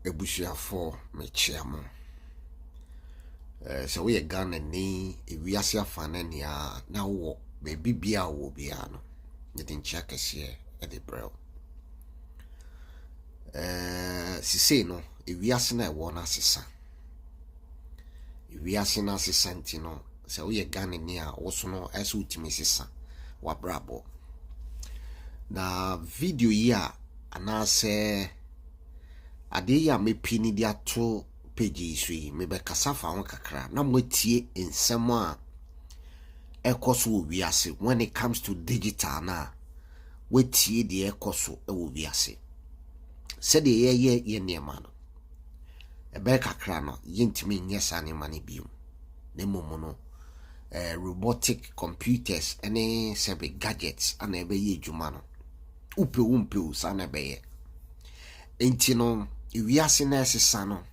Ebusuafo mechiamo. So we Ghana ni ewiase afane nia na wo baby bia wo bia no. Yedi nchia kese e de bro. Sise no ewiase na wo na sesa. Ewiase na sesa ntino so we Ghana ni a wo so no eso utimi sesa wa brabo. Na video yi a anase ade ya mepini dia to page sui me be kasa fa ho kakra na motie ensem a ekoso wiase when it comes to digital na wetie de ekoso e wo wiase se de ye niema no e be kakra no yintimi nyesa ne mane biom ne momo no robotic computers ene sebe gadgets ana ebe ye djuma no upe sa na be ye enti no wiase na esesa no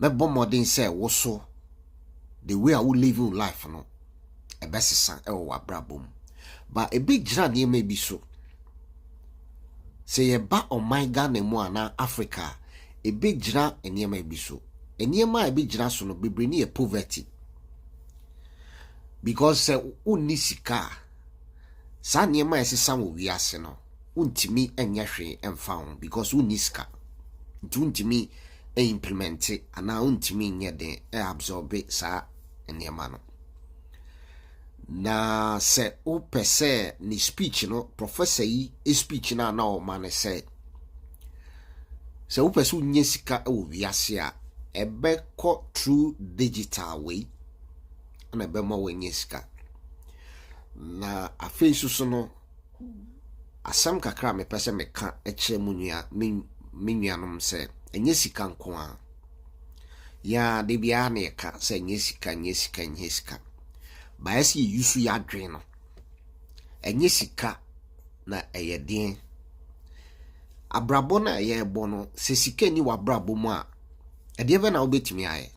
mebo modern say woso the way I will live in life no e besesa e wo abrabom ba e big gira ne ma bi so say ye ba on my Ghana mu ana Africa e big gira ene ma bi so ene ma e big gira so no bebre ne poverty because say unni sika sa ne ma esesa wo wiase no untimi enya hwe emfa ho because unni sika untimi implement it ana untimi nye de absorb it sa enema no na se o pese ni speech no professor yi speech na o man say se o pese unye sika o wiase a ebe ko through digital way na ebe mo wenye sika na afesu no asam kakra me pese me ka eche munua minnuanom se enye sika nko a ya de bia na ka se enye sika ba esi yusu ya dwen no enye sika na eyeden abrabo na ye bo no se sika ni wa abrabo mu a ede ebe na obetimi aye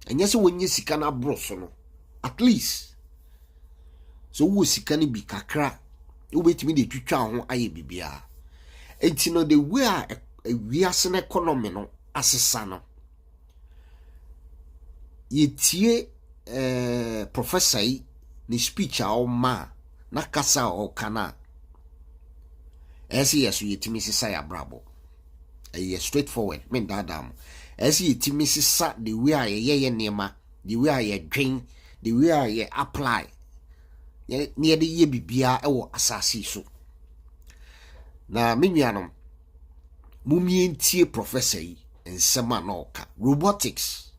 enye se wonye sika na broso no at least so wo sika ni bi kakra obetimi de twitwa ho aye bibia enti no the way a wiase na economy no asesa no yetie professor yi ni speech a o ma na kasa o kana esi yeso yetimi sesa ya brabo straightforward men dadam esi yetimi sesa the way a ye niema the way a ye dwen the way a ye apply ye ne de ye bibia e wo asase so na minnuanom mumientie professor yi ensema na oka robotics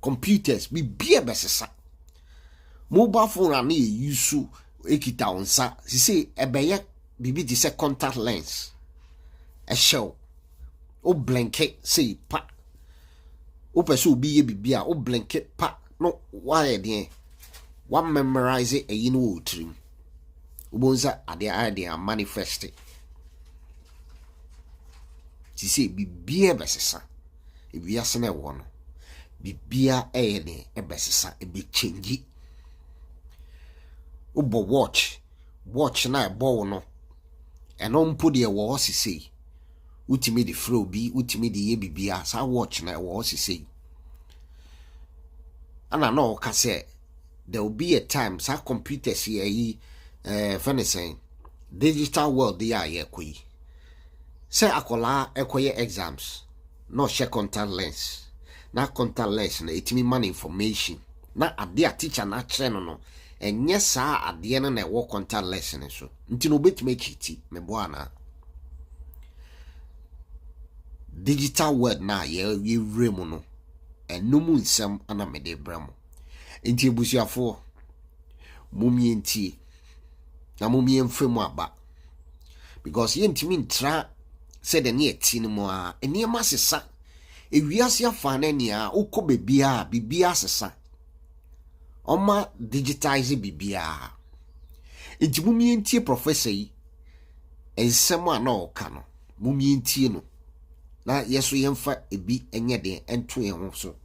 computers bibia besesa mobile phone na ye use ekita onsa sisi ebeye bibi di se contact lens a show o blanket say pa o pese obi ye bibia o blanket pa no why dey one memorize it e no otrim ubonza ade idea manifest sisi bibia besesa ewiase na wo no bibia ne ebesesa ebe change ubo watch na ebo no eno mpo de wo sisi utimi de fro bi utimi de ye bibia sa watch na wo sisi ana no ka say there will be a time sa computers yi fenesen digital world ya ye koyi say akola ekoye exams no check contact lens na contact lens na etimi man information na ade a teacher na kire no enye saa ade no na wo contact lens ne so nti no betime chiti mebo ana digital world na ye remu no enum nsem ana mede bramo nti ebusuafo mumientie na mumiemfemu aba because ye ntimi ntra said the near tinema a near masesa ewiase afane nia ukọ bibia sesa oma digitize bibia enti mumientie professor yi ensem a na oka no mumientie no na yeso yemfa ebi enye de ento ye ho so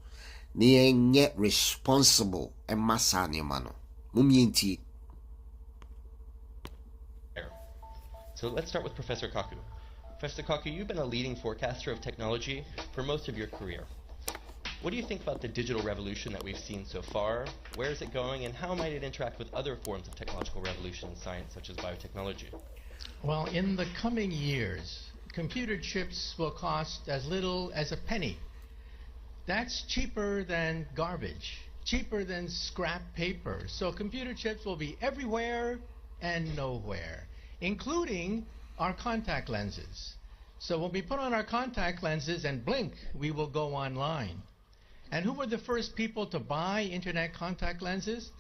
na yenye responsible emasa ne ma no mumientie So let's start with Professor Kaku. Professor Kaku, you've been a leading forecaster of technology for most of your career. What do you think about the digital revolution that we've seen so far? Where is it going, and how might it interact with other forms of technological revolution in science, such as biotechnology? Well, in the coming years, computer chips will cost as little as a penny. That's cheaper than garbage, cheaper than scrap paper. So computer chips will be everywhere and nowhere, including our contact lenses. So when we put on our contact lenses and blink, we will go online. And who were the first people to buy internet contact lenses?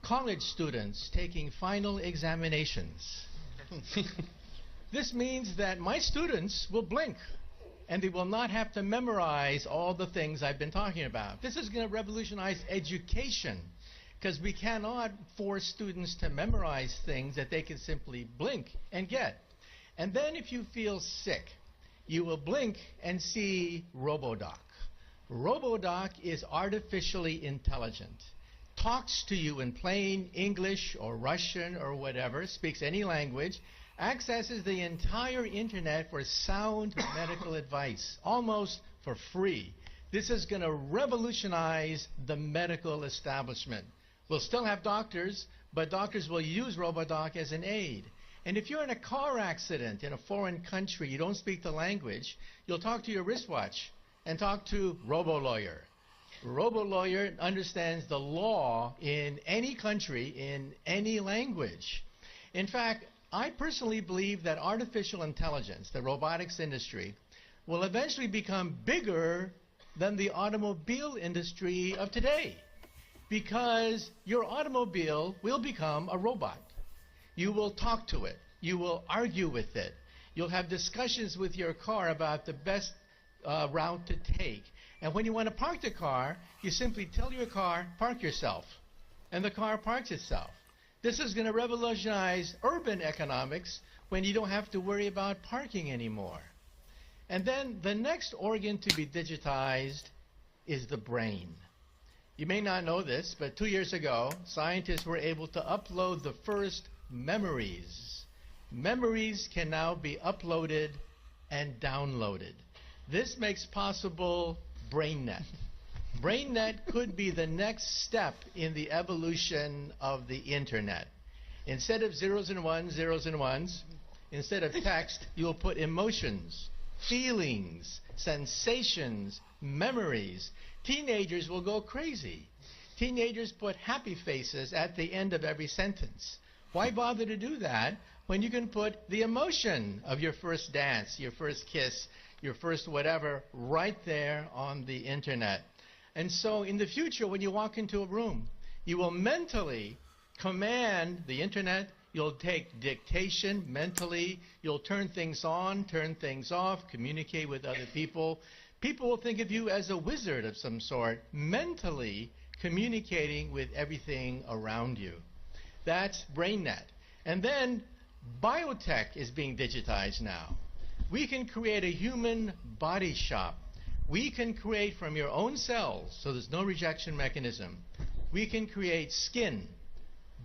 College students taking final examinations. This means that my students will blink, and they will not have to memorize all the things I've been talking about. This is going to revolutionize education, because we cannot force students to memorize things that they can simply blink and get. And then if you feel sick, you will blink and see RoboDoc. RoboDoc is artificially intelligent, talks to you in plain English or Russian or whatever, speaks any language, accesses the entire internet for sound medical advice, almost for free. This is going to revolutionize the medical establishment. We'll still have doctors, but doctors will use RoboDoc as an aid. And if you're in a car accident in a foreign country, you don't speak the language, you'll talk to your wristwatch and talk to RoboLawyer. RoboLawyer understands the law in any country, in any language. In fact, I personally believe that artificial intelligence, the robotics industry, will eventually become bigger than the automobile industry of today, because your automobile will become a robot. You will talk to it. You will argue with it. You'll have discussions with your car about the best route to take. And when you want to park the car, you simply tell your car, park yourself. And the car parks itself. This is going to revolutionize urban economics when you don't have to worry about parking anymore. And then the next organ to be digitized is the brain. You may not know this, but 2 years ago, scientists were able to upload the first memories. Memories can now be uploaded and downloaded. This makes possible BrainNet. BrainNet could be the next step in the evolution of the internet. Instead of zeros and ones, instead of text, you'll put emotions, feelings, sensations, memories. Teenagers will go crazy. Teenagers put happy faces at the end of every sentence. Why bother to do that when you can put the emotion of your first dance, your first kiss, your first whatever right there on the internet? And so in the future, when you walk into a room, you will mentally command the internet. You'll take dictation mentally. You'll turn things on, turn things off, communicate with other people. People will think of you as a wizard of some sort, mentally communicating with everything around you. That's BrainNet. And then biotech is being digitized now. We can create a human body shop. We can create from your own cells, so there's no rejection mechanism. We can create skin,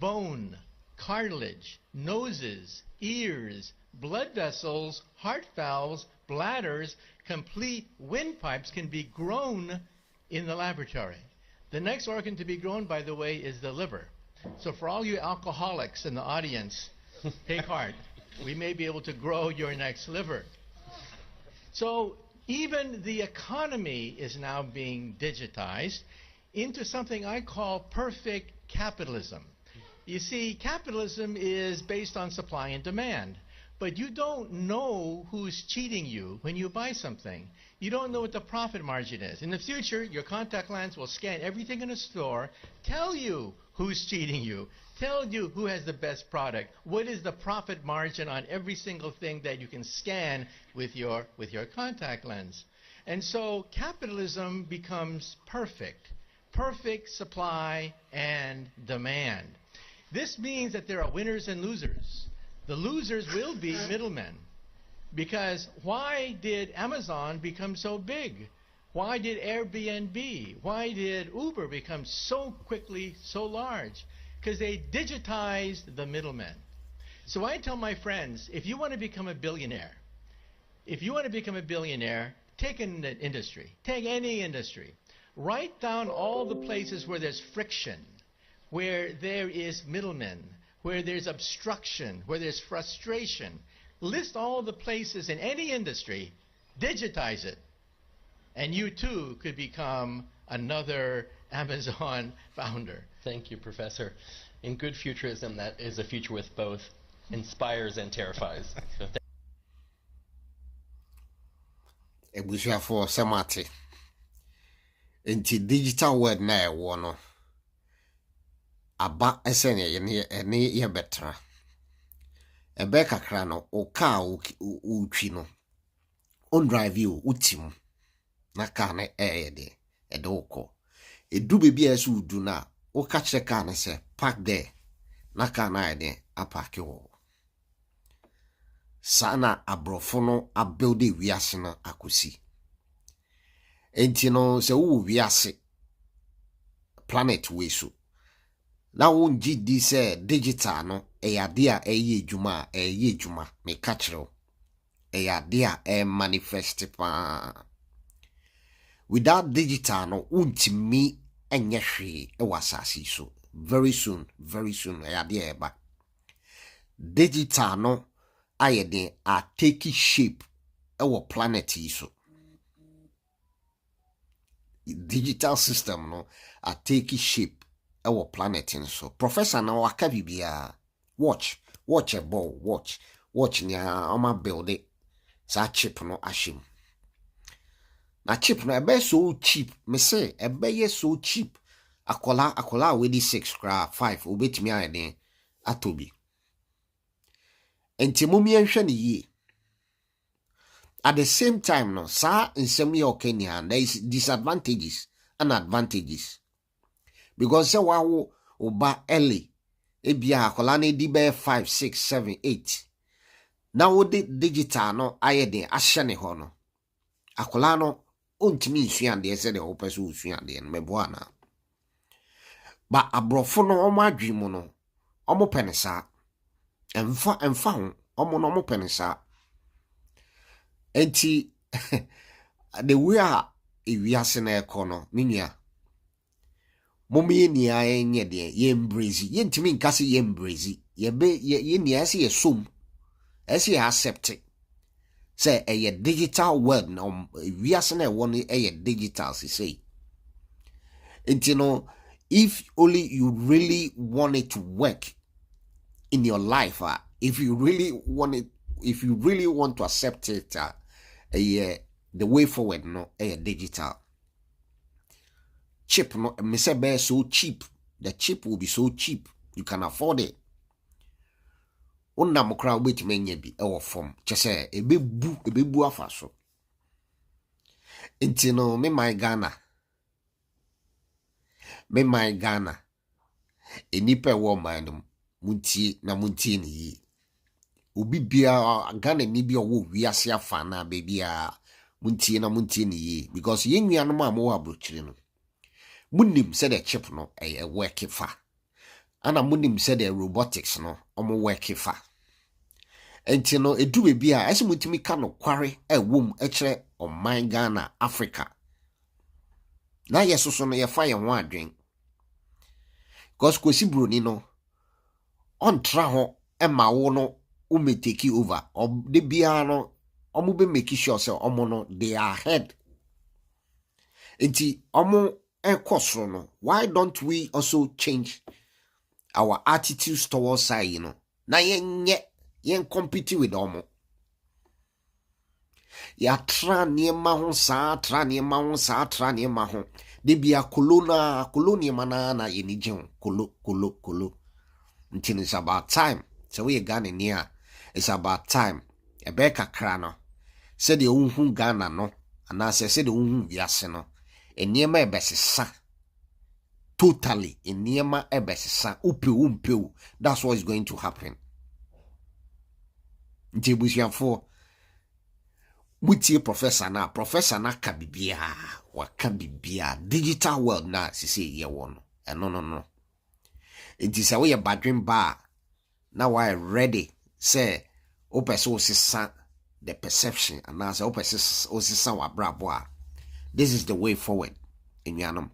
bone, cartilage, noses, ears, blood vessels, heart valves, bladders. Complete windpipes can be grown in the laboratory. The next organ to be grown, by the way, is the liver. So for all you alcoholics in the audience, take heart. We may be able to grow your next liver. So even the economy is now being digitized into something I call perfect capitalism. You see, capitalism is based on supply and demand. But you don't know who's cheating you when you buy something. You don't know what the profit margin is. In the future, your contact lens will scan everything in a store, tell you who's cheating you, tell you who has the best product, what is the profit margin on every single thing that you can scan with your contact lens. And so capitalism becomes perfect. Perfect supply and demand. This means that there are winners and losers. The losers will be middlemen. Because why did Amazon become so big? Why did Airbnb, why did Uber become so quickly so large? Because they digitized the middlemen. So I tell my friends, if you want to become a billionaire, take an industry, take any industry, write down all the places where there's friction, where there is middlemen, where there's obstruction, where there's frustration. List all the places in any industry, digitize it, and you too could become another Amazon founder. Thank you, Professor. In good futurism, that is a future with both inspires and terrifies. So for Samati. Into digital world na wono. Aba esene ye betra. Ebe kakra no o ka utwi no. On drive you utim. Na ka na de oko. Edu bebi esu udu na o ka kire ka na se park there. Na ka na de apake wo. Sana abrofo no abuild wiase no akosi. Enti no se wo wiase planet we so. Na won gidi se digital no eyade a eye edwuma me ka kire. Eyade a manifest pa. Without digital no untimi enye hwe e wasasi so. Very soon eyade eba. Digital no ayede a take shape our planet iso. Digital system no a take shape our planet in so. Professor na waka bibia watch a ball watch nya oma build it sa chip no ashim. Na chip no ebe so cheap me say ebe ye so cheap akola we di 6 kra 5 obetimi ayede atobi. Enti mumi enhwe ne yi. At the same time no sa nsem ye okenya there is disadvantages and advantages. Because se wa oba early ebia akola na di be 5 6 7 8. Na wo de digital no ayede ahye ne ho no. Akola no ontimi nsuan de se de wo pese nsuan de no mebo ana. Ba abrofo no omo adwemu no omo penesa Emfa ho omo no mo penisa. Enti the way a ewiase na ekono minia. Momi ni a enye de ye embrace. Ye ntimi nkase ye embrace. Ye ni ase ye som. Ase accept it. Say a digital world no ewiase na ewo no digital say. Enti no if only you really want it to work in your life, if you really want to accept it, the way forward no, digital chip no, me say be so cheap. The chip will be so cheap you can afford it. Onna mokra wait menye bi e wo form. Chese ebebu afaso. Enti no me my Ghana. Enipa wo man muntie ni yi. Obi bia Ghana ni bia wo wiase afa na bebia muntie ni yi because ye nuanom a mo abrochire no munim se the chip no work fa ana munim se the robotics no omo work fa enti no edu bebia ese mutimi ka no kware wom kire oman Ghana Africa na yesoso no ye fa ye ho adwen because kwesi broni no on tra ho ema wo no ume take over de bia no omo be make sure say omo no they are ahead enti omo ekosro no why don't we also change our attitudes towards say na yen compete with omo ya tra niema ho de bia kolonial na yenije kolo until it's about time. So we Ghana near. It's about time. Ebeka krano. Said the unhu Ghana no. And I said the unhu yaseno. And near my besisa. Totally. In near my besisa. Upe. That's what is going to happen. Ntibusian for. Mutie professor na kabibia. Wakabibia. Digital world na. Si say ye one. No. It is a way of badrin bar. now I ready say opese osisa the perception and as opese osisa wa brabo. This is the way forward in yanum.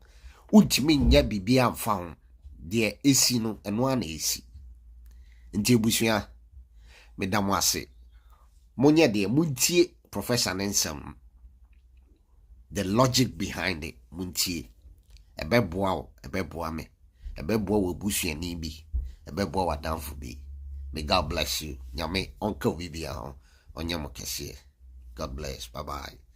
Untimi nya bibia amfa de esi no eno ana esi. Nti ebusua medam ase. Monye de muntie Professor Nensem. The logic behind it muntie. Ebeboa o, ebeboa me. Ebeboa wo busuani bi. Ebeboa wa danfo bi. May God bless you. Nyame Uncle Bibia on nyamo kese. God bless. Bye bye.